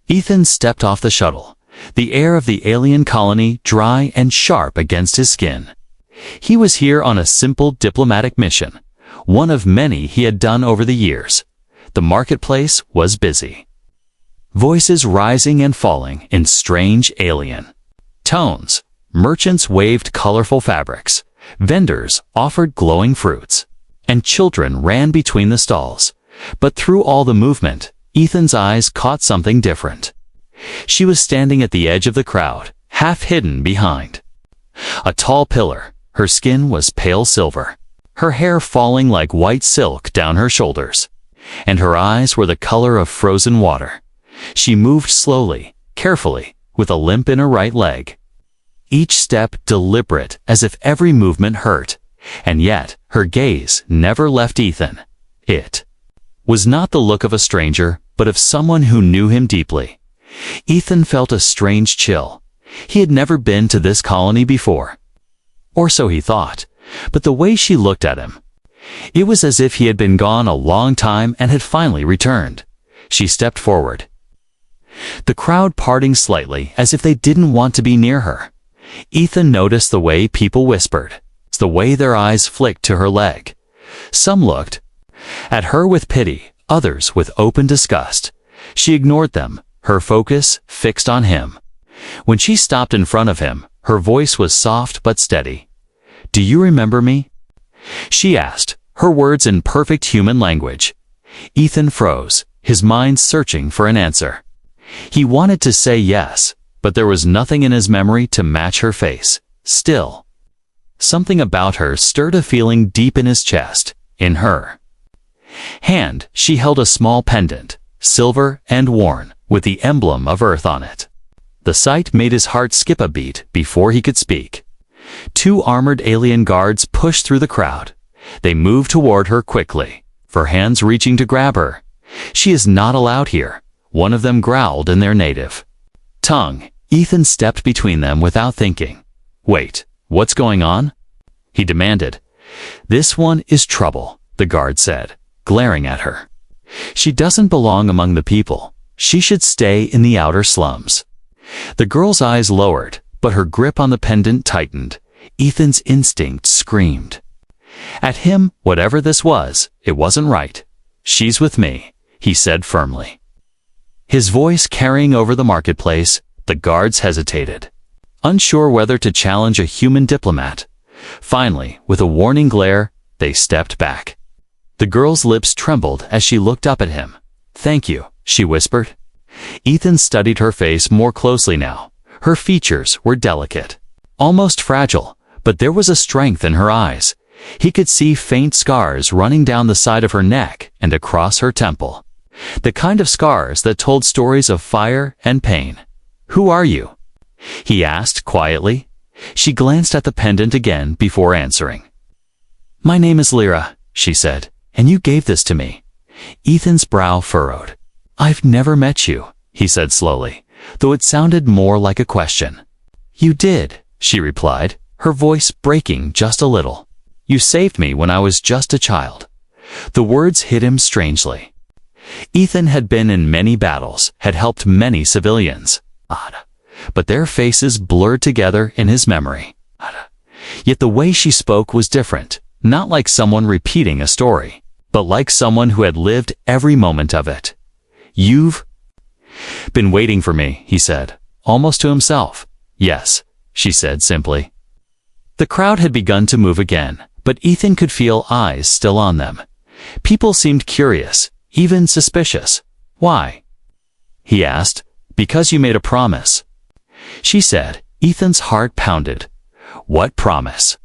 Ethan stepped off the shuttle, the air of the alien colony dry and sharp against his skin. He was here on a simple diplomatic mission, one of many he had done over the years. The marketplace was busy. Voices rising and falling in strange alien tones. Merchants waved colorful fabrics, vendors offered glowing fruits, and children ran between the stalls. But through all the movement, Ethan's eyes caught something different. She was standing at the edge of the crowd, half hidden behind a tall pillar. Her skin was pale silver, her hair falling like white silk down her shoulders, and her eyes were the color of frozen water. She moved slowly, carefully, with a limp in her right leg. Each step deliberate, as if every movement hurt, and yet her gaze never left Ethan. It was not the look of a stranger, but of someone who knew him deeply. Ethan felt a strange chill. He had never been to this colony before. Or so he thought, but the way she looked at him, it was as if he had been gone a long time and had finally returned. She stepped forward, the crowd parting slightly as if they didn't want to be near her. Ethan noticed the way people whispered, the way their eyes flicked to her leg. Some looked at her with pity, others with open disgust. She ignored them, her focus fixed on him. When she stopped in front of him, her voice was soft but steady. "Do you remember me?" she asked, her words in perfect human language. Ethan froze, his mind searching for an answer. He wanted to say yes, but there was nothing in his memory to match her face. Still, something about her stirred a feeling deep in his chest. In her hand, she held a small pendant, silver and worn, with the emblem of Earth on it. The sight made his heart skip a beat before he could speak. Two armored alien guards pushed through the crowd. They moved toward her quickly, their hands reaching to grab her. "She is not allowed here," one of them growled in their native tongue. Ethan stepped between them without thinking. "Wait, what's going on?" he demanded. "This one is trouble," the guard said, glaring at her. "She doesn't belong among the people. She should stay in the outer slums." The girl's eyes lowered, but her grip on the pendant tightened. Ethan's instinct screamed at him. Whatever this was, it wasn't right. "She's with me," he said firmly. His voice carrying over the marketplace. The guards hesitated, unsure whether to challenge a human diplomat. Finally, with a warning glare, they stepped back. The girl's lips trembled as she looked up at him. "Thank you," she whispered. Ethan studied her face more closely now. Her features were delicate, almost fragile, but there was a strength in her eyes. He could see faint scars running down the side of her neck and across her temple. The kind of scars that told stories of fire and pain. "Who are you?" he asked quietly. She glanced at the pendant again before answering. "My name is Lyra," she said, "and you gave this to me." Ethan's brow furrowed. "I've never met you," he said slowly, though it sounded more like a question. "You did," she replied, her voice breaking just a little. "You saved me when I was just a child." The words hit him strangely. Ethan had been in many battles, had helped many civilians. But their faces blurred together in his memory. Yet the way she spoke was different, not like someone repeating a story, but like someone who had lived every moment of it. "You've been waiting for me," he said, almost to himself. "Yes," she said simply. The crowd had begun to move again, but Ethan could feel eyes still on them. People seemed curious, even suspicious. "Why?" he asked. "Because you made a promise," she said. Ethan's heart pounded. "What promise?"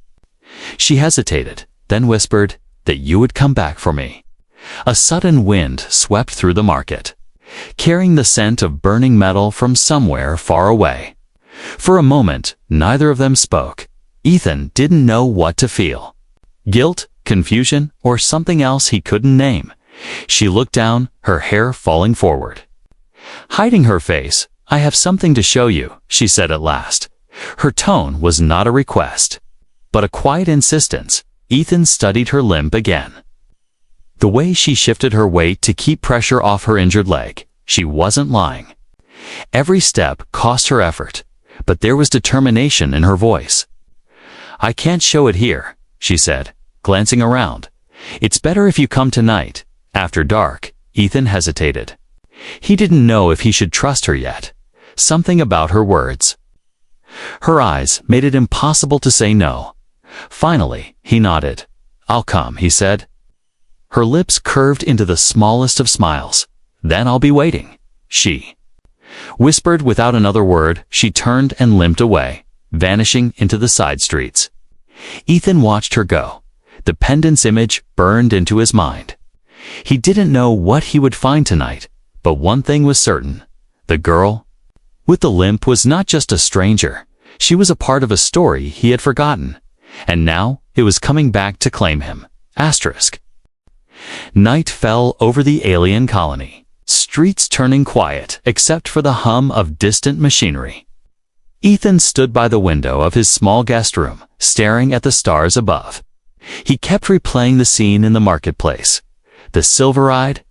She hesitated, then whispered, "That you would come back for me." A sudden wind swept through the market, carrying the scent of burning metal from somewhere far away. For a moment, neither of them spoke. Ethan didn't know what to feel. Guilt, confusion, or something else he couldn't name. She looked down, her hair falling forward. Hiding her face, "I have something to show you," she said at last. Her tone was not a request, but a quiet insistence. Ethan studied her limp again. The way she shifted her weight to keep pressure off her injured leg. She wasn't lying. Every step cost her effort, but there was determination in her voice. "I can't show it here," she said, glancing around. "It's better if you come tonight, after dark." Ethan hesitated. He didn't know if he should trust her yet. Something about her words. Her eyes made it impossible to say no. Finally, he nodded. "I'll come," he said. Her lips curved into the smallest of smiles. "Then I'll be waiting," she whispered without another word. She turned and limped away, vanishing into the side streets. Ethan watched her go. The pendant's image burned into his mind. He didn't know what he would find tonight, but one thing was certain. The girl with the limp was not just a stranger. She was a part of a story he had forgotten, and now it was coming back to claim him. Night fell over the alien colony, streets turning quiet except for the hum of distant machinery. Ethan stood by the window of his small guest room, staring at the stars above. He kept replaying the scene in the marketplace. The silver-eyed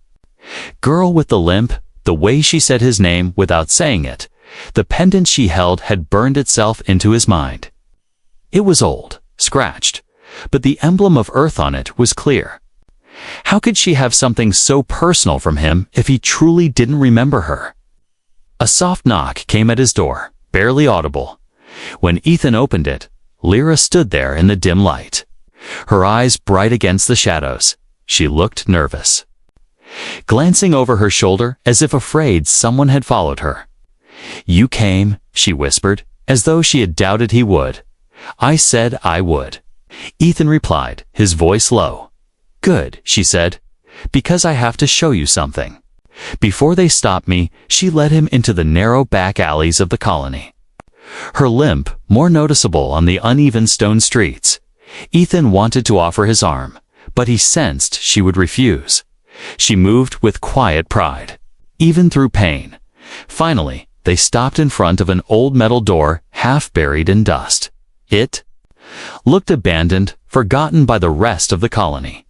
girl with the limp, the way she said his name without saying it, the pendant she held had burned itself into his mind. It was old, scratched, but the emblem of Earth on it was clear. How could she have something so personal from him if he truly didn't remember her? A soft knock came at his door, barely audible. When Ethan opened it, Lyra stood there in the dim light, her eyes bright against the shadows. She looked nervous, glancing over her shoulder as if afraid someone had followed her. "You came," she whispered, as though she had doubted he would. "I said I would." Ethan replied, his voice low. "Good," she said, "because I have to show you something." Before they stopped me, she led him into the narrow back alleys of the colony, her limp more noticeable on the uneven stone streets. Ethan wanted to offer his arm, but he sensed she would refuse. She moved with quiet pride, even through pain. Finally, they stopped in front of an old metal door half buried in dust. It looked abandoned, forgotten by the rest of the colony.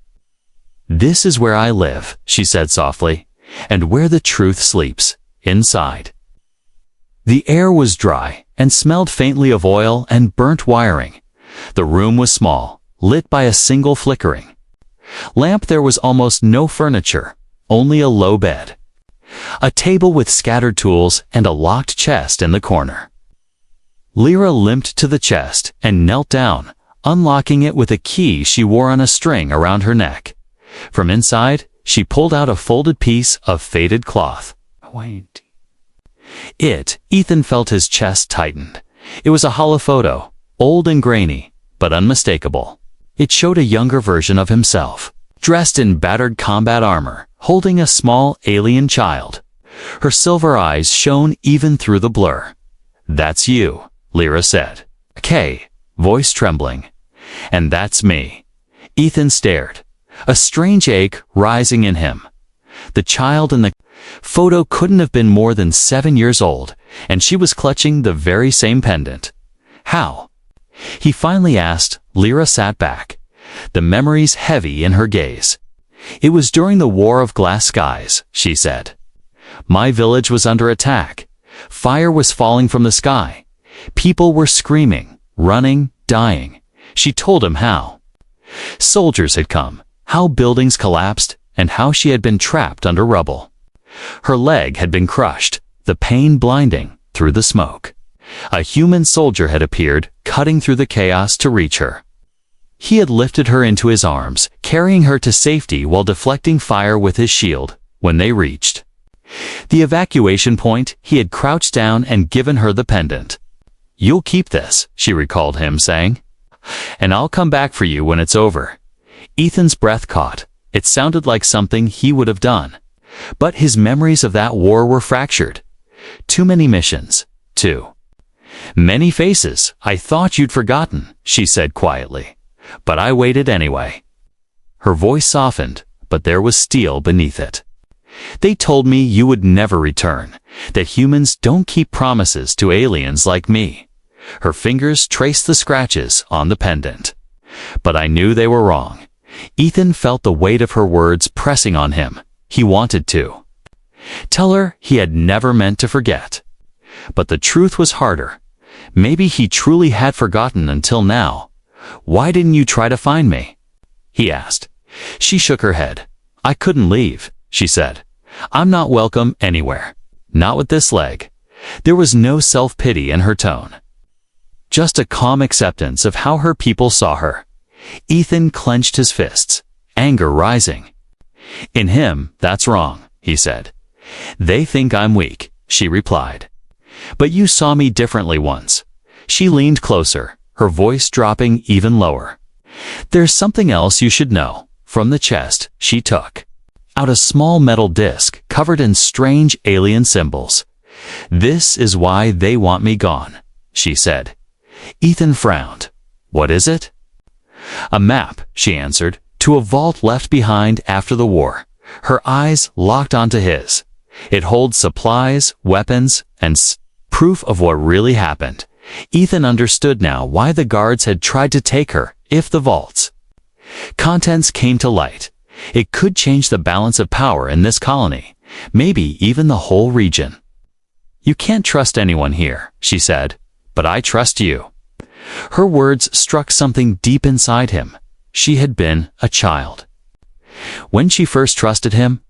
"This is where I live," she said softly, "and where the truth sleeps, inside." The air was dry and smelled faintly of oil and burnt wiring. The room was small, lit by a single flickering lamp. There was almost no furniture, only a low bed, a table with scattered tools, and a locked chest in the corner. Lyra limped to the chest and knelt down, unlocking it with a key she wore on a string around her neck. From inside, she pulled out a folded piece of faded cloth. Ethan felt his chest tightened. It was a hollow photo, old and grainy, but unmistakable. It showed a younger version of himself, dressed in battered combat armor, holding a small alien child. Her silver eyes shone even through the blur. "That's you," Lyra said. "Okay," voice trembling. "And that's me." Ethan stared, a strange ache rising in him. The child in the photo couldn't have been more than 7 years old, and she was clutching the very same pendant. "How?" he finally asked. Lyra sat back, the memories heavy in her gaze. "It was during the War of Glass Skies," she said. "My village was under attack. Fire was falling from the sky. People were screaming, running, dying." She told him how soldiers had come, how buildings collapsed, and how she had been trapped under rubble. Her leg had been crushed, the pain blinding, through the smoke. A human soldier had appeared, cutting through the chaos to reach her. He had lifted her into his arms, carrying her to safety while deflecting fire with his shield. When they reached the evacuation point, he had crouched down and given her the pendant. "You'll keep this," she recalled him saying, "and I'll come back for you when it's over." Ethan's breath caught. It sounded like something he would have done. But his memories of that war were fractured. Too many missions. Too many faces. "I thought you'd forgotten," she said quietly. "But I waited anyway." Her voice softened, but there was steel beneath it. "They told me you would never return, that humans don't keep promises to aliens like me." Her fingers traced the scratches on the pendant. "But I knew they were wrong." Ethan felt the weight of her words pressing on him. He wanted to Tell her he had never meant to forget. But the truth was harder. Maybe he truly had forgotten until now. "Why didn't you try to find me?" he asked. She shook her head. "I couldn't leave," she said. "I'm not welcome anywhere. Not with this leg." There was no self-pity in her tone. Just a calm acceptance of how her people saw her. Ethan clenched his fists, anger rising. "In him, that's wrong," he said. "They think I'm weak," she replied. "But you saw me differently once." She leaned closer, her voice dropping even lower. "There's something else you should know." From the chest, she took out a small metal disc covered in strange alien symbols. "This is why they want me gone," she said. Ethan frowned. "What is it?" "A map," she answered, "to a vault left behind after the war." Her eyes locked onto his. "It holds supplies, weapons, and proof of what really happened." Ethan understood now why the guards had tried to take her. If the vault's contents came to light, it could change the balance of power in this colony, maybe even the whole region. "You can't trust anyone here," she said, "but I trust you." Her words struck something deep inside him. She had been a child when she first trusted him,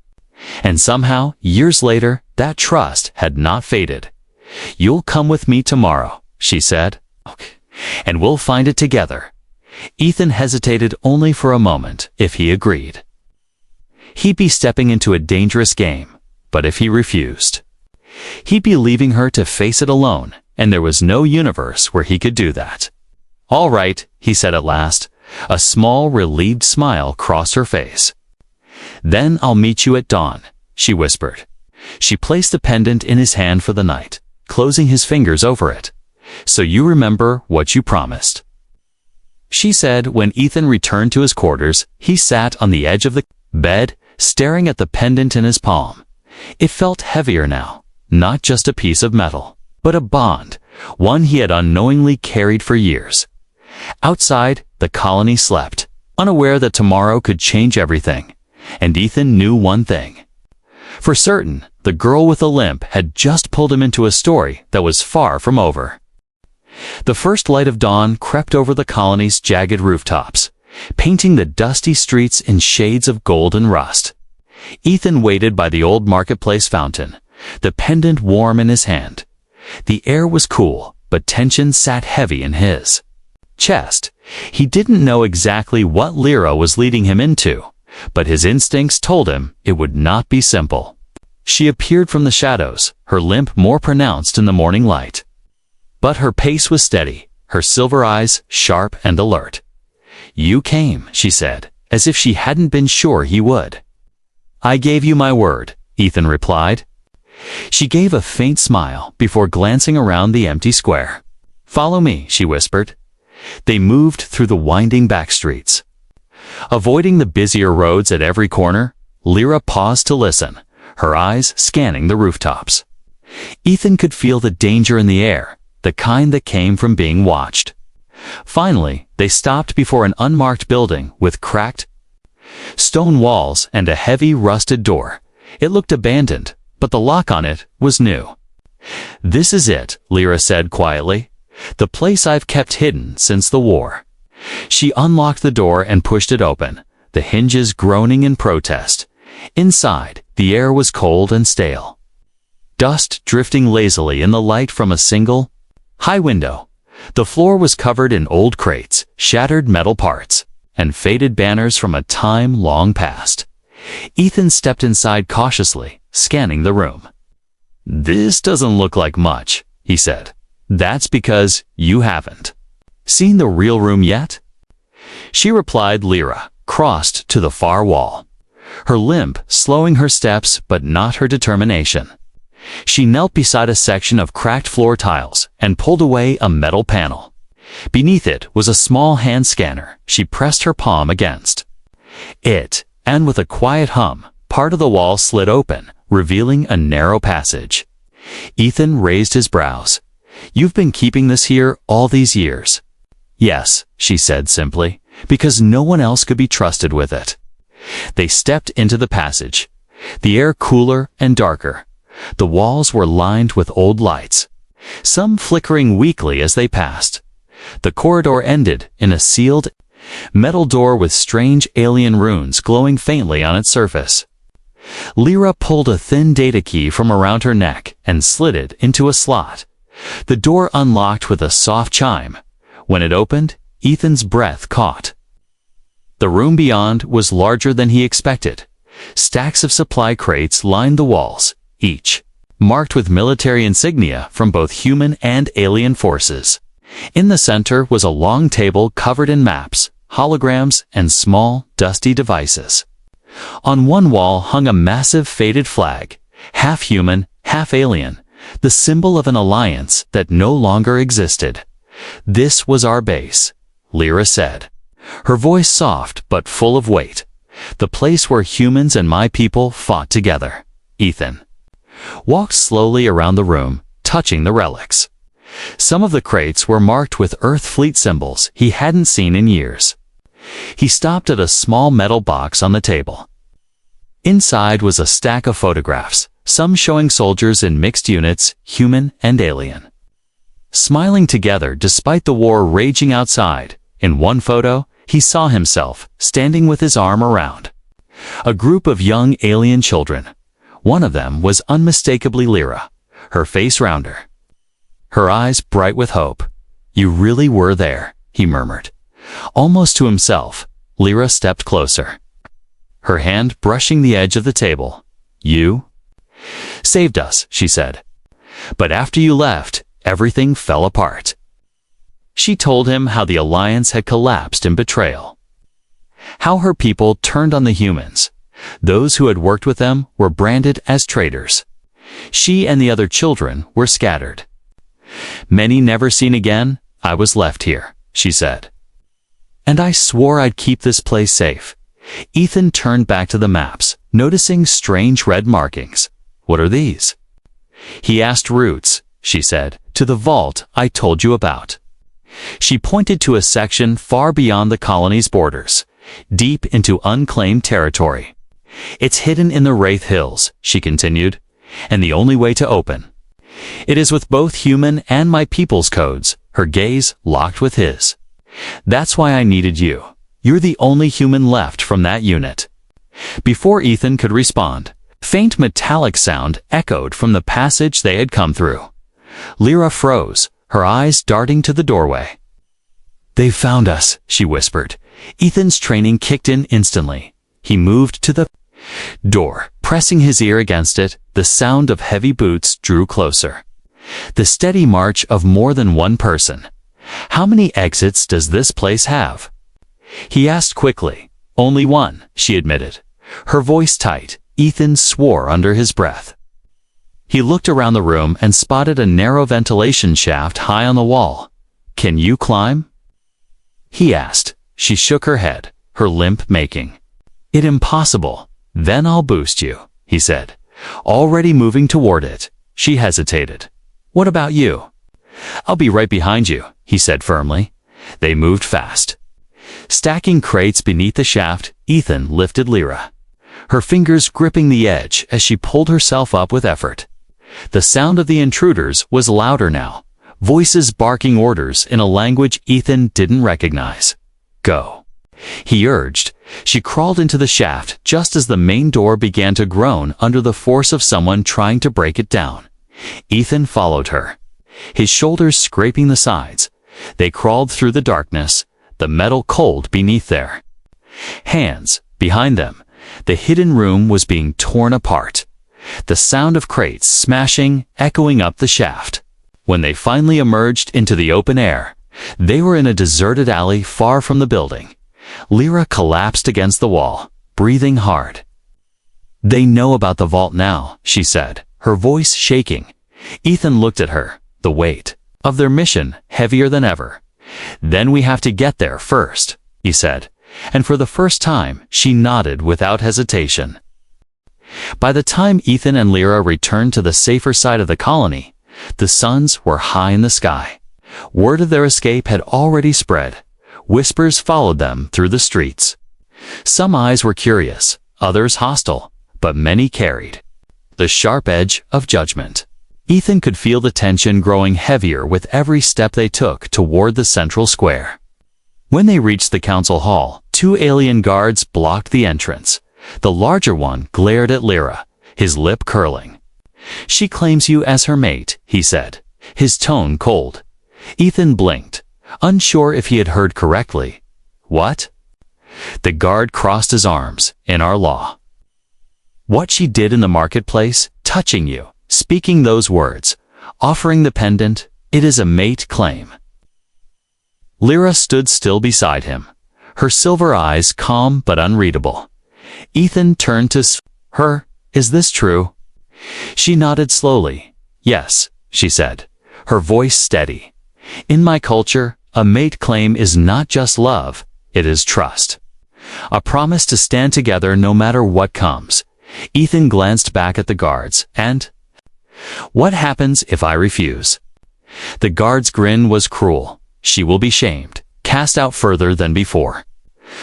and somehow, years later, that trust had not faded. "You'll come with me tomorrow," she said, "Okay, and we'll find it together." Ethan hesitated only for a moment. If he agreed, he'd be stepping into a dangerous game, but if he refused, he'd be leaving her to face it alone, and there was no universe where he could do that. "All right," he said at last. A small, relieved smile crossed her face. "Then I'll meet you at dawn," she whispered. She placed the pendant in his hand for the night, closing his fingers over it. "So you remember what you promised," she said. When Ethan returned to his quarters, he sat on the edge of the bed, staring at the pendant in his palm. It felt heavier now, not just a piece of metal, but a bond, one he had unknowingly carried for years. Outside, the colony slept, unaware that tomorrow could change everything. And Ethan knew one thing for certain: the girl with the limp had just pulled him into a story that was far from over. The first light of dawn crept over the colony's jagged rooftops, painting the dusty streets in shades of gold and rust. Ethan waited by the old marketplace fountain, the pendant warm in his hand. The air was cool, but tension sat heavy in his chest. He didn't know exactly what Lyra was leading him into, but his instincts told him it would not be simple. She appeared from the shadows, her limp more pronounced in the morning light. But her pace was steady, her silver eyes sharp and alert. "You came," she said, as if she hadn't been sure he would. "I gave you my word," Ethan replied. She gave a faint smile before glancing around the empty square. "Follow me," she whispered. They moved through the winding back streets. Avoiding the busier roads at every corner, Lyra paused to listen, her eyes scanning the rooftops. Ethan could feel the danger in the air, the kind that came from being watched. Finally, they stopped before an unmarked building with cracked stone walls and a heavy rusted door. It looked abandoned, but the lock on it was new. "This is it," Lyra said quietly. "The place I've kept hidden since the war." She unlocked the door and pushed it open, the hinges groaning in protest. Inside, the air was cold and stale, dust drifting lazily in the light from a single high window. The floor was covered in old crates, shattered metal parts, and faded banners from a time long past. Ethan stepped inside cautiously, scanning the room. "This doesn't look like much," he said. "That's because you haven't seen the real room yet?" She replied. Lyra crossed to the far wall, her limp slowing her steps but not her determination. She knelt beside a section of cracked floor tiles and pulled away a metal panel. Beneath it was a small hand scanner. She pressed her palm against it, and with a quiet hum, part of the wall slid open, revealing a narrow passage. Ethan raised his brows. "You've been keeping this here all these years?" "Yes," she said simply, "because no one else could be trusted with it." They stepped into the passage. the air cooler and darker. The walls were lined with old lights, some flickering weakly as they passed. The corridor ended in a sealed metal door with strange alien runes glowing faintly on its surface. Lyra pulled a thin data key from around her neck and slid it into a slot. The door unlocked with a soft chime. When it opened, Ethan's breath caught. The room beyond was larger than he expected. Stacks of supply crates lined the walls, each marked with military insignia from both human and alien forces. In the center was a long table covered in maps, holograms, and small, dusty devices. On one wall hung a massive faded flag, half human, half alien, the symbol of an alliance that no longer existed. "This was our base," Lyra said, her voice soft but full of weight. "The place where humans and my people fought together." Ethan walked slowly around the room, touching the relics. Some of the crates were marked with Earth fleet symbols he hadn't seen in years. He stopped at a small metal box on the table. Inside was a stack of photographs, some showing soldiers in mixed units, human and alien, smiling together despite the war raging outside. In one photo, he saw himself standing with his arm around a group of young alien children. One of them was unmistakably Lyra, her face rounder, her eyes bright with hope. "You really were there," he murmured. Almost to himself, Lyra stepped closer, her hand brushing the edge of the table. "You saved us," she said. "But after you left, everything fell apart." She told him how the alliance had collapsed in betrayal, how her people turned on the humans. Those who had worked with them were branded as traitors. She and the other children were scattered. "Many never seen again. I was left here," she said. "And I swore I'd keep this place safe." Ethan turned back to the maps, noticing strange red markings. "What are these?" He asked. "Routes," she said, "to the vault I told you about." She pointed to a section far beyond the colony's borders, deep into unclaimed territory. "It's hidden in the Wraith Hills," she continued, "and the only way to open. It is with both human and my people's codes," her gaze locked with his. "That's why I needed you. You're the only human left from that unit." Before Ethan could respond, faint metallic sound echoed from the passage they had come through. Lyra froze, her eyes darting to the doorway. "They've found us," she whispered. Ethan's training kicked in instantly. He moved to the door, pressing his ear against it. The sound of heavy boots drew closer. The steady march of more than one person. "How many exits does this place have?" he asked quickly. "Only one," she admitted, her voice tight. Ethan swore under his breath. He looked around the room and spotted a narrow ventilation shaft high on the wall. "Can you climb?" he asked. She shook her head, her limp making it impossible. "Then I'll boost you," he said, already moving toward it. She hesitated. "What about you?" "I'll be right behind you," he said firmly. They moved fast, stacking crates beneath the shaft. Ethan lifted Lyra, her fingers gripping the edge as she pulled herself up with effort. The sound of the intruders was louder now, voices barking orders in a language Ethan didn't recognize. "Go," he urged. She crawled into the shaft just as the main door began to groan under the force of someone trying to break it down. Ethan followed her, his shoulders scraping the sides. They crawled through the darkness, the metal cold beneath their hands. Behind them, the hidden room was being torn apart, the sound of crates smashing echoing up the shaft. When they finally emerged into the open air, they were in a deserted alley far from the building. Lyra collapsed against the wall, breathing hard. "They know about the vault now," she said, her voice shaking. Ethan looked at her, the weight of their mission heavier than ever. "Then we have to get there first," he said, and for the first time she nodded without hesitation. By the time Ethan and Lyra returned to the safer side of the colony, the suns were high in the sky. Word of their escape had already spread. Whispers followed them through the streets. Some eyes were curious, others hostile, but many carried the sharp edge of judgment. Ethan could feel the tension growing heavier with every step they took toward the central square. When they reached the council hall, 2 alien guards blocked the entrance. The larger one glared at Lyra, his lip curling. "She claims you as her mate," he said, his tone cold. Ethan blinked, unsure if he had heard correctly. "What?" The guard crossed his arms. "In our law. What she did in the marketplace, touching you, speaking those words, offering the pendant, it is a mate claim." Lyra stood still beside him, her silver eyes calm but unreadable. Ethan turned to her. "Is this true?" She nodded slowly. "Yes," she said, her voice steady. "In my culture, a mate claim is not just love, it is trust. A promise to stand together no matter what comes." Ethan glanced back at the guards. "And what happens if I refuse?" The guard's grin was cruel. "She will be shamed, cast out further than before.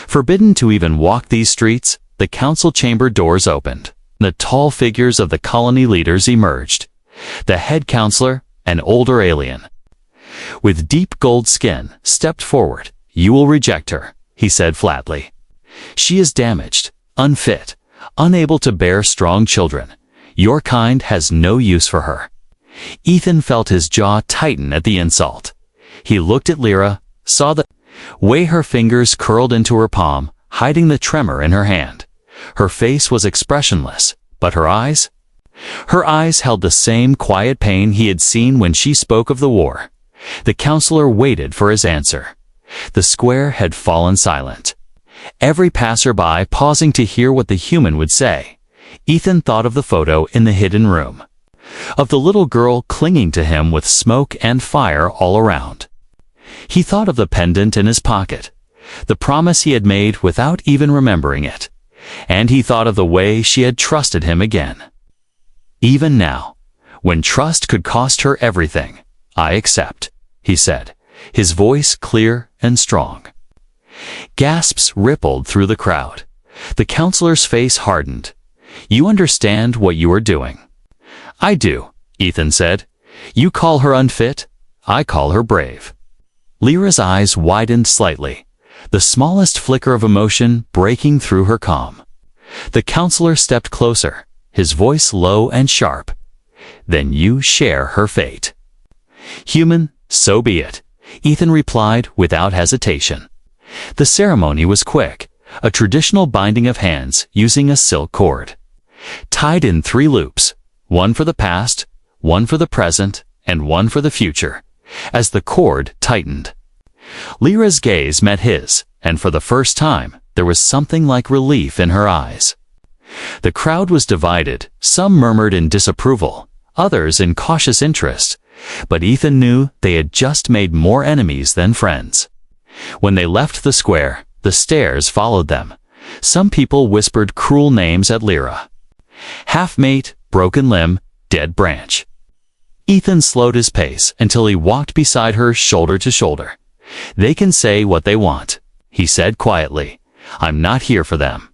Forbidden to even walk these streets." The council chamber doors opened. The tall figures of the colony leaders emerged. The head counselor, an older alien with deep gold skin, stepped forward. "You will reject her," he said flatly. "She is damaged, unfit, unable to bear strong children. Your kind has no use for her." Ethan felt his jaw tighten at the insult. He looked at Lyra, saw the way her fingers curled into her palm, hiding the tremor in her hand. Her face was expressionless, but her eyes? Her eyes held the same quiet pain he had seen when she spoke of the war. The counselor waited for his answer. The square had fallen silent. Every passerby pausing to hear what the human would say. Ethan thought of the photo in the hidden room, of the little girl clinging to him with smoke and fire all around. He thought of the pendant in his pocket, the promise he had made without even remembering it. And he thought of the way she had trusted him again. Even now, when trust could cost her everything. "I accept," he said, his voice clear and strong. Gasps rippled through the crowd. The counselor's face hardened. "You understand what you are doing." "I do," Ethan said. "You call her unfit, I call her brave." Lyra's eyes widened slightly, the smallest flicker of emotion breaking through her calm. The counselor stepped closer, his voice low and sharp. "Then you share her fate." "Human, so be it," Ethan replied without hesitation. The ceremony was quick, a traditional binding of hands using a silk cord, tied in 3 loops, one for the past, one for the present, and one for the future. As the cord tightened, Lyra's gaze met his, and for the first time, there was something like relief in her eyes. The crowd was divided. Some murmured in disapproval, others in cautious interest, but Ethan knew they had just made more enemies than friends. When they left the square, the stares followed them. Some people whispered cruel names at Lyra. Half-mate, broken limb, dead branch. Ethan slowed his pace until he walked beside her shoulder to shoulder. "They can say what they want," he said quietly. "I'm not here for them."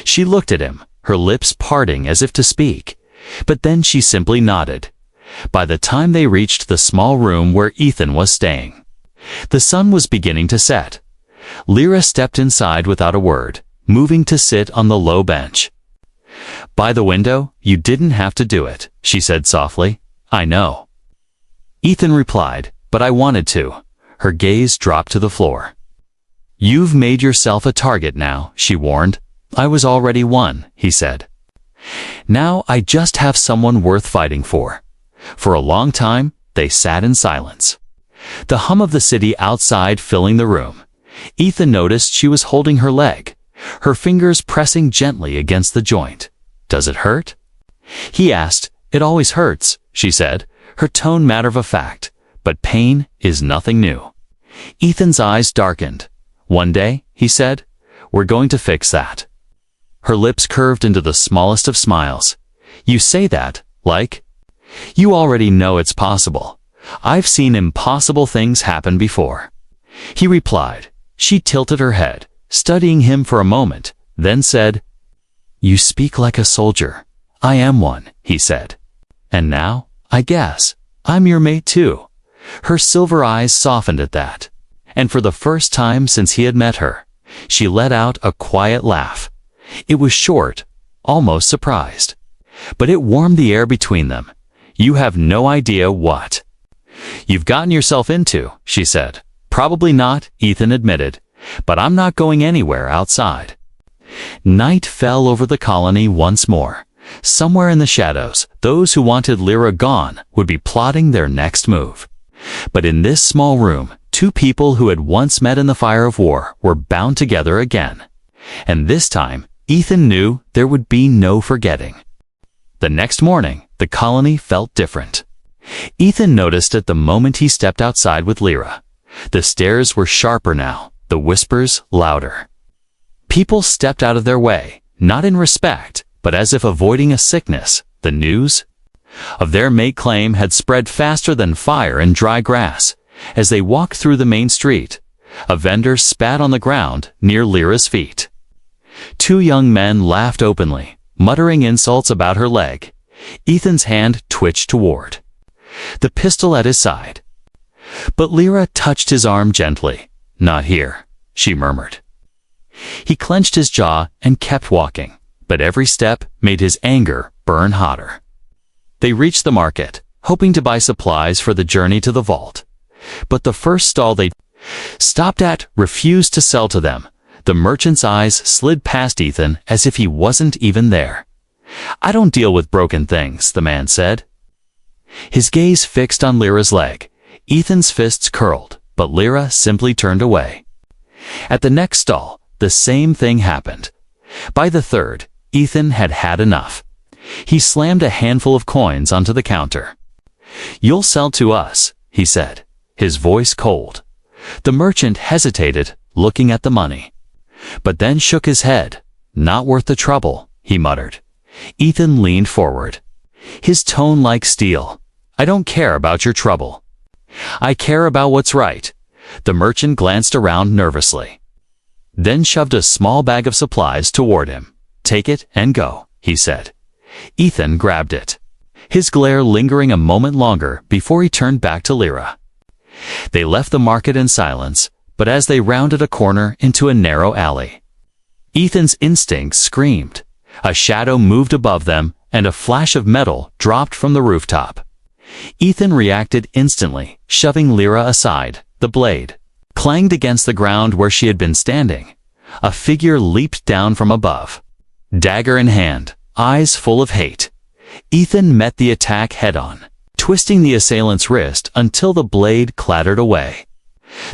She looked at him, her lips parting as if to speak, but then she simply nodded. By the time they reached the small room where Ethan was staying, the sun was beginning to set. Lyra stepped inside without a word, moving to sit on the low bench. "By the window, you didn't have to do it," she said softly. "I know." Ethan replied, "But I wanted to." Her gaze dropped to the floor. "You've made yourself a target now," she warned. "I was already one," he said. "Now I just have someone worth fighting for." For a long time, they sat in silence, the hum of the city outside filling the room. Ethan noticed she was holding her leg, her fingers pressing gently against the joint. "Does it hurt?" he asked. "It always hurts," she said, her tone matter of fact, "but pain is nothing new." Ethan's eyes darkened. "One day," he said, "we're going to fix that." Her lips curved into the smallest of smiles. "You say that, like you already know it's possible. I've seen impossible things happen before," he replied. She tilted her head, studying him for a moment, then said, "You speak like a soldier. I am one," he said. "And now, I guess, I'm your mate too." Her silver eyes softened at that, and for the first time since he had met her, she let out a quiet laugh. It was short, almost surprised, but it warmed the air between them. "You have no idea what you've gotten yourself into," she said. "Probably not," Ethan admitted, "but I'm not going anywhere outside." Night fell over the colony once more. Somewhere in the shadows, those who wanted Lyra gone would be plotting their next move. But in this small room, two people who had once met in the fire of war were bound together again. And this time, Ethan knew there would be no forgetting. The next morning, the colony felt different. Ethan noticed it the moment he stepped outside with Lyra. The stares were sharper now, the whispers louder. People stepped out of their way, not in respect, but as if avoiding a sickness. The news of their mate claim had spread faster than fire in dry grass. As they walked through the main street, a vendor spat on the ground near Lyra's feet. Two young men laughed openly, muttering insults about her leg. Ethan's hand twitched toward the pistol at his side. But Lyra touched his arm gently. "Not here," she murmured. He clenched his jaw and kept walking, but every step made his anger burn hotter. They reached the market, hoping to buy supplies for the journey to the vault. But the first stall they stopped at refused to sell to them. The merchant's eyes slid past Ethan as if he wasn't even there. "I don't deal with broken things," the man said. His gaze fixed on Lyra's leg. Ethan's fists curled, but Lyra simply turned away. At the next stall, the same thing happened. By the third, Ethan had had enough. He slammed a handful of coins onto the counter. "You'll sell to us," he said, his voice cold. The merchant hesitated, looking at the money, but then shook his head. "Not worth the trouble," he muttered. Ethan leaned forward, his tone like steel. "I don't care about your trouble. I care about what's right." The merchant glanced around nervously, then shoved a small bag of supplies toward him. "Take it and go," he said. Ethan grabbed it, his glare lingering a moment longer before he turned back to Lyra. They left the market in silence, but as they rounded a corner into a narrow alley, Ethan's instincts screamed. A shadow moved above them, and a flash of metal dropped from the rooftop. Ethan reacted instantly, shoving Lyra aside. The blade clanged against the ground where she had been standing. A figure leaped down from above, dagger in hand, eyes full of hate. Ethan met the attack head-on, twisting the assailant's wrist until the blade clattered away.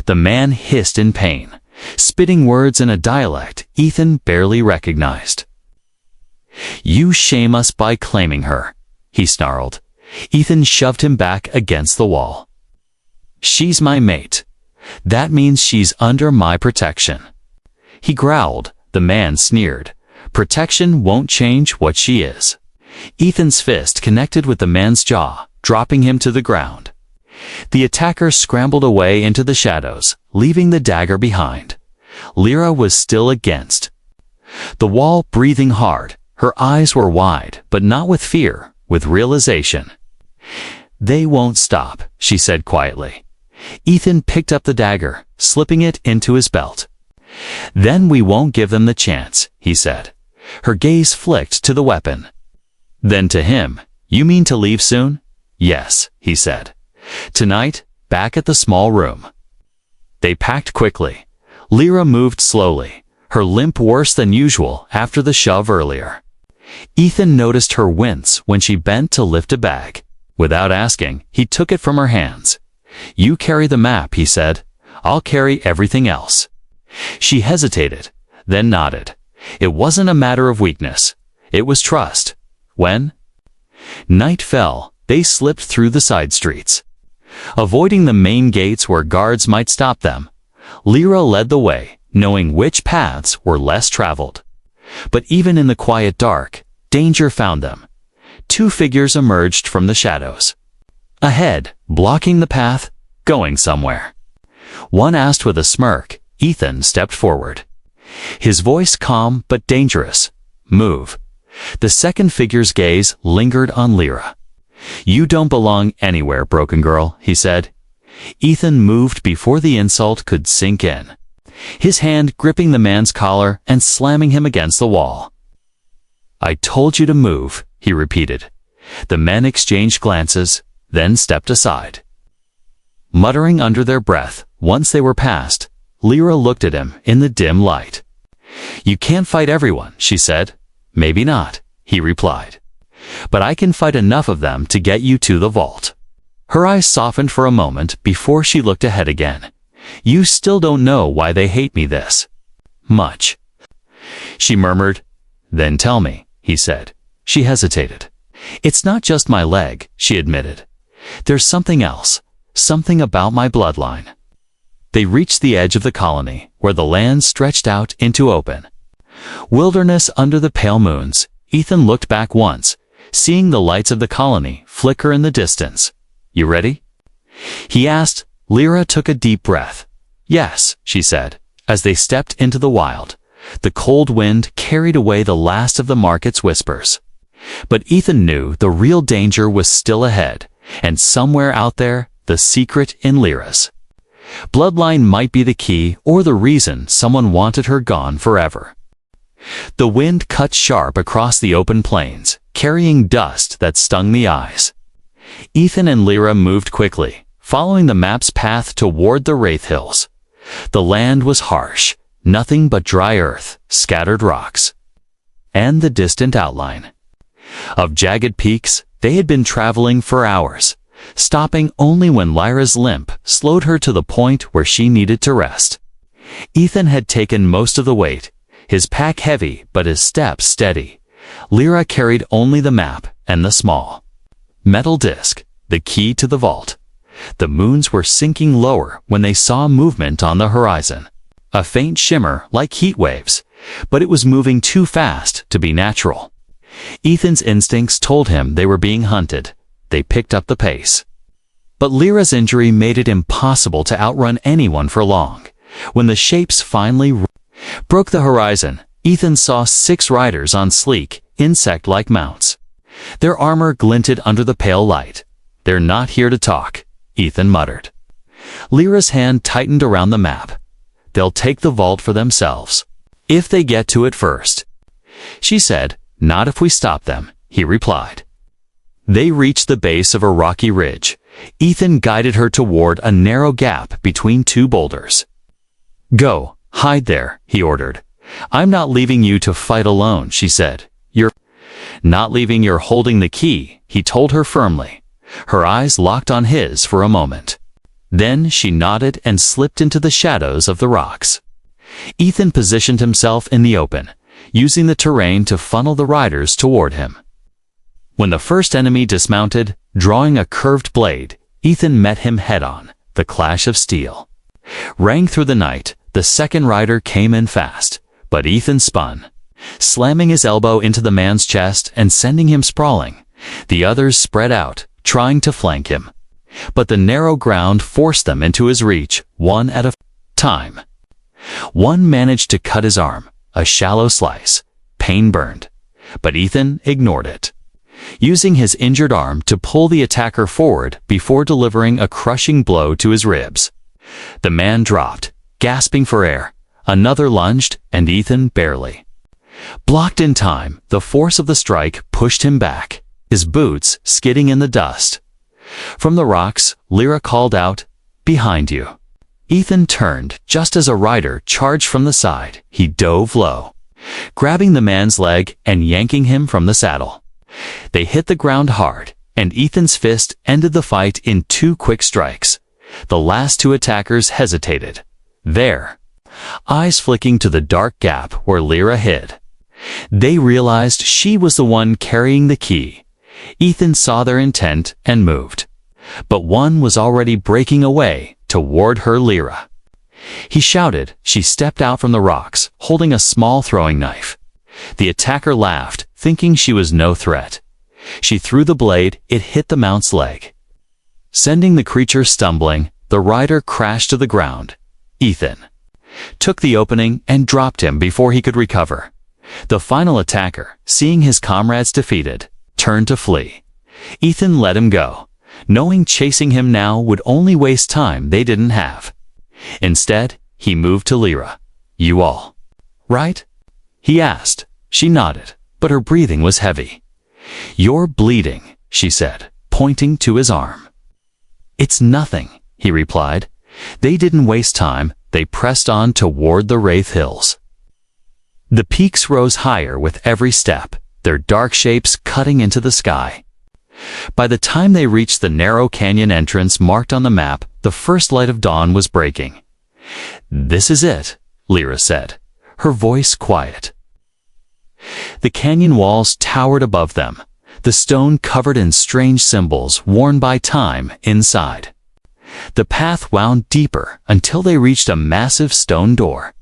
The man hissed in pain, spitting words in a dialect Ethan barely recognized. "You shame us by claiming her," he snarled. Ethan shoved him back against the wall. "She's my mate. That means she's under my protection." He growled. The man sneered. "Protection won't change what she is." Ethan's fist connected with the man's jaw, dropping him to the ground. The attacker scrambled away into the shadows, leaving the dagger behind. Lyra was still against the wall, breathing hard. Her eyes were wide, but not with fear, with realization. "They won't stop," she said quietly. Ethan picked up the dagger, slipping it into his belt. "Then we won't give them the chance," he said. Her gaze flicked to the weapon, then to him. "You mean to leave soon?" "Yes," he said. "Tonight, back at the small room." They packed quickly. Lyra moved slowly, her limp worse than usual after the shove earlier. Ethan noticed her wince when she bent to lift a bag. Without asking, he took it from her hands. "You carry the map," he said. "I'll carry everything else." She hesitated, then nodded. It wasn't a matter of weakness. It was trust. When night fell, they slipped through the side streets, avoiding the main gates where guards might stop them. Lyra led the way, knowing which paths were less traveled. But even in the quiet dark, danger found them. Two figures emerged from the shadows. Ahead, blocking the path, going somewhere. One asked with a smirk. Ethan stepped forward, his voice calm but dangerous. Move. The second figure's gaze lingered on Lyra. You don't belong anywhere, broken girl, he said. Ethan moved before the insult could sink in, his hand gripping the man's collar and slamming him against the wall. I told you to move, he repeated. The men exchanged glances, then stepped aside. Muttering under their breath, once they were past, Lyra looked at him in the dim light. You can't fight everyone, she said. Maybe not, he replied. But I can fight enough of them to get you to the vault. Her eyes softened for a moment before she looked ahead again. You still don't know why they hate me this much, she murmured. Then tell me, he said. She hesitated. It's not just my leg, she admitted. There's something else, something about my bloodline. They reached the edge of the colony, where the land stretched out into open wilderness under the pale moons. Ethan looked back once, seeing the lights of the colony flicker in the distance. You ready? He asked. Lyra took a deep breath. Yes, she said, as they stepped into the wild. The cold wind carried away the last of the market's whispers. But Ethan knew the real danger was still ahead, and somewhere out there, the secret in Lyra's bloodline might be the key or the reason someone wanted her gone forever. The wind cut sharp across the open plains, carrying dust that stung the eyes. Ethan and Lyra moved quickly, following the map's path toward the Wraith Hills. The land was harsh, nothing but dry earth, scattered rocks, and the distant outline of jagged peaks. They had been traveling for hours, stopping only when Lyra's limp slowed her to the point where she needed to rest. Ethan had taken most of the weight, his pack heavy but his steps steady. Lyra carried only the map and the small metal disc, the key to the vault. The moons were sinking lower when they saw movement on the horizon. A faint shimmer like heat waves, but it was moving too fast to be natural. Ethan's instincts told him they were being hunted. They picked up the pace. But Lyra's injury made it impossible to outrun anyone for long. When the shapes finally broke the horizon, Ethan saw 6 riders on sleek, insect-like mounts. Their armor glinted under the pale light. They're not here to talk, Ethan muttered. Lyra's hand tightened around the map. They'll take the vault for themselves, if they get to it first. She said, not if we stop them, he replied. They reached the base of a rocky ridge. Ethan guided her toward a narrow gap between 2 boulders. Go, hide there, he ordered. I'm not leaving you to fight alone, she said. You're not leaving, you're holding the key, he told her firmly. Her eyes locked on his for a moment. Then she nodded and slipped into the shadows of the rocks. Ethan positioned himself in the open, using the terrain to funnel the riders toward him. When the first enemy dismounted, drawing a curved blade, Ethan met him head-on. The clash of steel rang through the night. The second rider came in fast, but Ethan spun, slamming his elbow into the man's chest and sending him sprawling. The others spread out, trying to flank him, but the narrow ground forced them into his reach, one at a time. One managed to cut his arm, a shallow slice. Pain burned, but Ethan ignored it, using his injured arm to pull the attacker forward before delivering a crushing blow to his ribs. The man dropped, gasping for air. Another lunged, and Ethan barely blocked in time. The force of the strike pushed him back, his boots skidding in the dust. From the rocks, Lyra called out, "Behind you." Ethan turned just as a rider charged from the side. He dove low, grabbing the man's leg and yanking him from the saddle. They hit the ground hard, and Ethan's fist ended the fight in 2 quick strikes. The last 2 attackers hesitated, their eyes flicking to the dark gap where Lyra hid. They realized she was the one carrying the key. Ethan saw their intent and moved, but one was already breaking away toward her. Lyra, he shouted. She stepped out from the rocks, holding a small throwing knife. The attacker laughed, thinking she was no threat. She threw the blade. It hit the mount's leg, sending the creature stumbling. The rider crashed to the ground. Ethan took the opening and dropped him before he could recover. The final attacker, seeing his comrades defeated, turned to flee. Ethan let him go, knowing chasing him now would only waste time they didn't have. Instead, he moved to Lyra. "You all right?" he asked. She nodded, but her breathing was heavy. "You're bleeding," she said, pointing to his arm. "It's nothing," he replied. They didn't waste time. They pressed on toward the Wraith Hills. The peaks rose higher with every step, their dark shapes cutting into the sky. By the time they reached the narrow canyon entrance marked on the map, the first light of dawn was breaking. "This is it," Lyra said, her voice quiet. The canyon walls towered above them, the stone covered in strange symbols worn by time inside. The path wound deeper until they reached a massive stone door.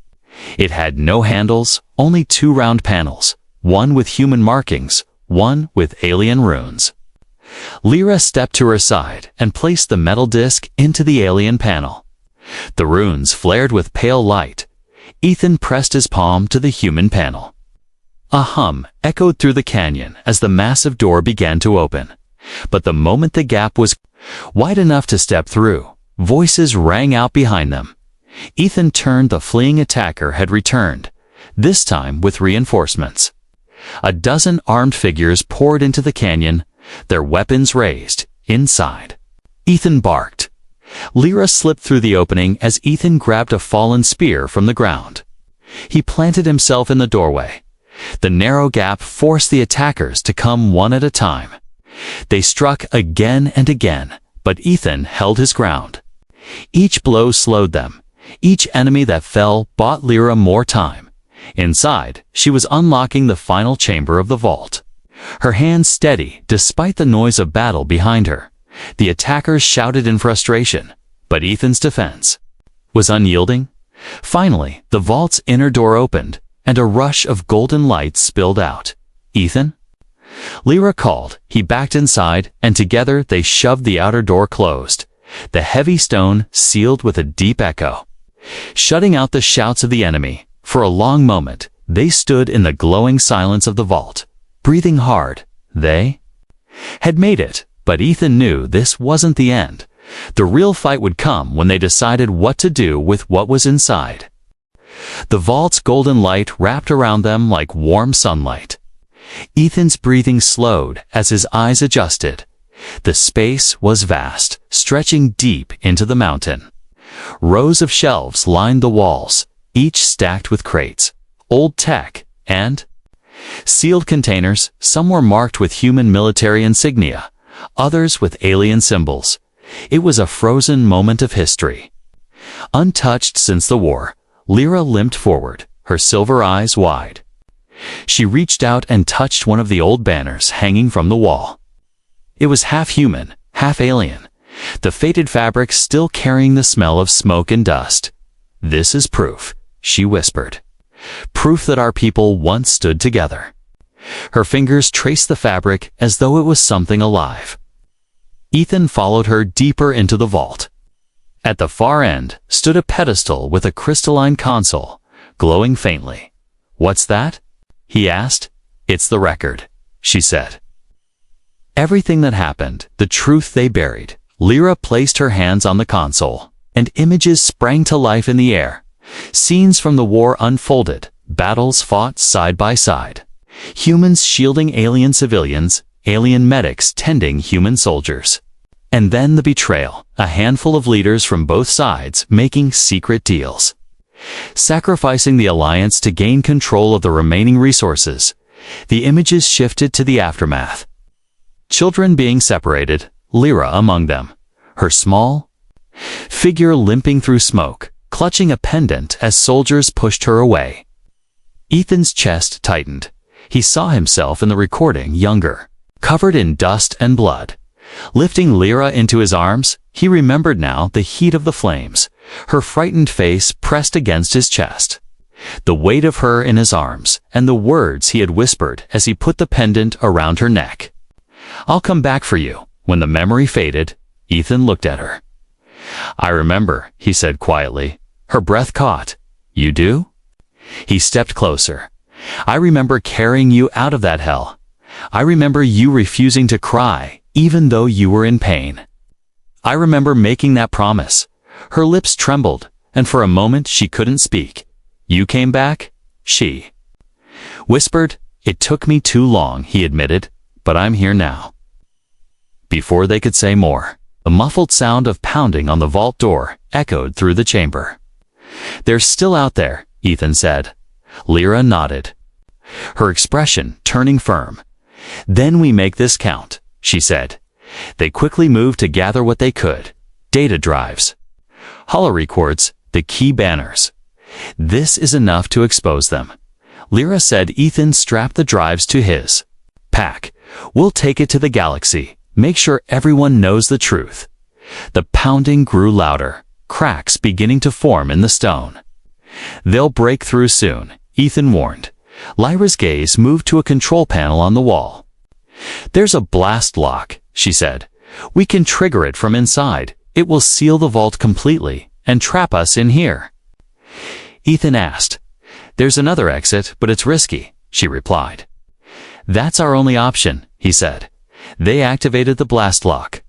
It had no handles, only two round panels, one with human markings, one with alien runes. Lyra stepped to her side and placed the metal disc into the alien panel. The runes flared with pale light. Ethan pressed his palm to the human panel. A hum echoed through the canyon as the massive door began to open. But the moment the gap was wide enough to step through, voices rang out behind them. Ethan turned. The fleeing attacker had returned, this time with reinforcements. A dozen armed figures poured into the canyon, their weapons raised. Inside, Ethan barked. Lyra slipped through the opening as Ethan grabbed a fallen spear from the ground. He planted himself in the doorway. The narrow gap forced the attackers to come one at a time. They struck again and again, but Ethan held his ground. Each blow slowed them. Each enemy that fell bought Lyra more time. Inside, she was unlocking the final chamber of the vault. Her hands steady despite the noise of battle behind her. The attackers shouted in frustration, but Ethan's defense was unyielding. Finally, the vault's inner door opened, and a rush of golden light spilled out. "Ethan?" Lyra called. He backed inside, and together they shoved the outer door closed. The heavy stone sealed with a deep echo, shutting out the shouts of the enemy. For a long moment, they stood in the glowing silence of the vault, breathing hard. They had made it, but Ethan knew this wasn't the end. The real fight would come when they decided what to do with what was inside. The vault's golden light wrapped around them like warm sunlight. Ethan's breathing slowed as his eyes adjusted. The space was vast, stretching deep into the mountain. Rows of shelves lined the walls, each stacked with crates, old tech, and sealed containers. Some were marked with human military insignia, others with alien symbols. It was a frozen moment of history. Untouched since the war, Lyra limped forward, her silver eyes wide. She reached out and touched one of the old banners hanging from the wall. It was half human, half alien, the faded fabric still carrying the smell of smoke and dust. "This is proof," she whispered. "Proof that our people once stood together." Her fingers traced the fabric as though it was something alive. Ethan followed her deeper into the vault. At the far end stood a pedestal with a crystalline console, glowing faintly. "What's that?" he asked. "It's the record," she said. Everything that happened, the truth they buried. Lyra placed her hands on the console, and images sprang to life in the air. Scenes from the war unfolded, battles fought side by side. Humans shielding alien civilians, alien medics tending human soldiers. And then the betrayal, a handful of leaders from both sides making secret deals, sacrificing the alliance to gain control of the remaining resources. The images shifted to the aftermath. Children being separated, Lyra among them, her small figure limping through smoke, clutching a pendant as soldiers pushed her away. Ethan's chest tightened. He saw himself in the recording younger, covered in dust and blood. Lifting Lyra into his arms, he remembered now the heat of the flames, her frightened face pressed against his chest, the weight of her in his arms, and the words he had whispered as he put the pendant around her neck. "I'll come back for you." When the memory faded, Ethan looked at her. "I remember," he said quietly. Her breath caught. "You do?" He stepped closer. I remember carrying you out of that hell. I remember you refusing to cry, even though you were in pain. I remember making that promise. Her lips trembled, and for a moment she couldn't speak. You came back? She whispered. It took me too long, he admitted, but I'm here now. Before they could say more, the muffled sound of pounding on the vault door echoed through the chamber. They're still out there, Ethan said. Lyra nodded, her expression turning firm. Then we make this count, she said. They quickly moved to gather what they could. Data drives, holorecords, the key banners. This is enough to expose them. Lyra said. Ethan strapped the drives to his pack. We'll take it to the galaxy. Make sure everyone knows the truth. The pounding grew louder, cracks beginning to form in the stone. They'll break through soon, Ethan warned. Lyra's gaze moved to a control panel on the wall. There's a blast lock, she said. We can trigger it from inside. It will seal the vault completely and trap us in here. Ethan asked. There's another exit, but it's risky, she replied. That's our only option, he said. They activated the blast lock.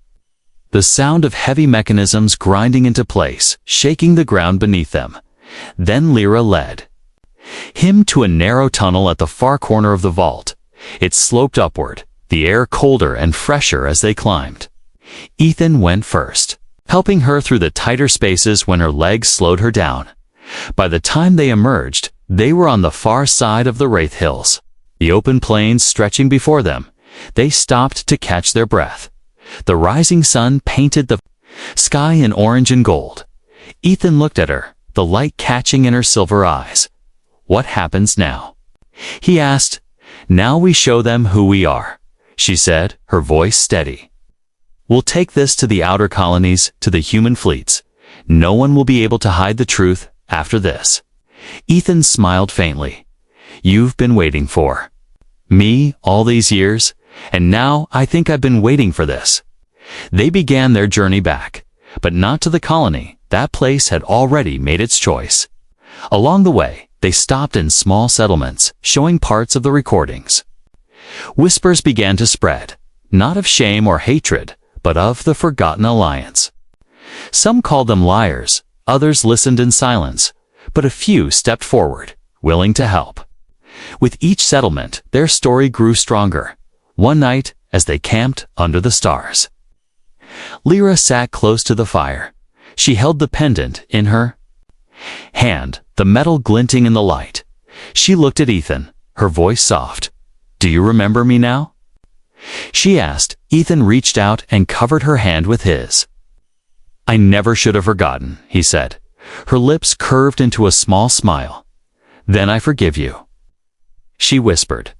The sound of heavy mechanisms grinding into place, shaking the ground beneath them. Then Lyra led him to a narrow tunnel at the far corner of the vault. It sloped upward, the air colder and fresher as they climbed. Ethan went first, helping her through the tighter spaces when her legs slowed her down. By the time they emerged, they were on the far side of the Wraith Hills, the open plains stretching before them. They stopped to catch their breath. The rising sun painted the sky in orange and gold. Ethan looked at her, the light catching in her silver eyes. What happens now? He asked. Now we show them who we are, she said, her voice steady. We'll take this to the outer colonies, to the human fleets. No one will be able to hide the truth after this. Ethan smiled faintly. You've been waiting for me all these years, and now I think I've been waiting for this. They began their journey back, but not to the colony. That place had already made its choice. Along the way, they stopped in small settlements, showing parts of the recordings. Whispers began to spread, not of shame or hatred, but of the forgotten alliance. Some called them liars, others listened in silence, but a few stepped forward, willing to help. With each settlement, their story grew stronger. One night, as they camped under the stars, Lyra sat close to the fire. She held the pendant in her hand, the metal glinting in the light. She looked at Ethan, her voice soft. Do you remember me now? She asked. Ethan reached out and covered her hand with his. I never should have forgotten, he said. Her lips curved into a small smile. Then I forgive you, she whispered.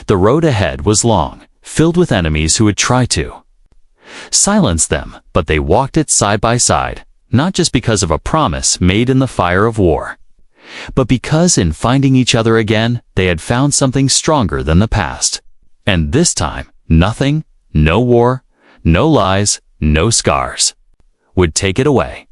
The road ahead was long, filled with enemies who would try to silence them, but they walked it side by side, not just because of a promise made in the fire of war, but because in finding each other again, they had found something stronger than the past. And this time, nothing, no war, no lies, no scars, would take it away.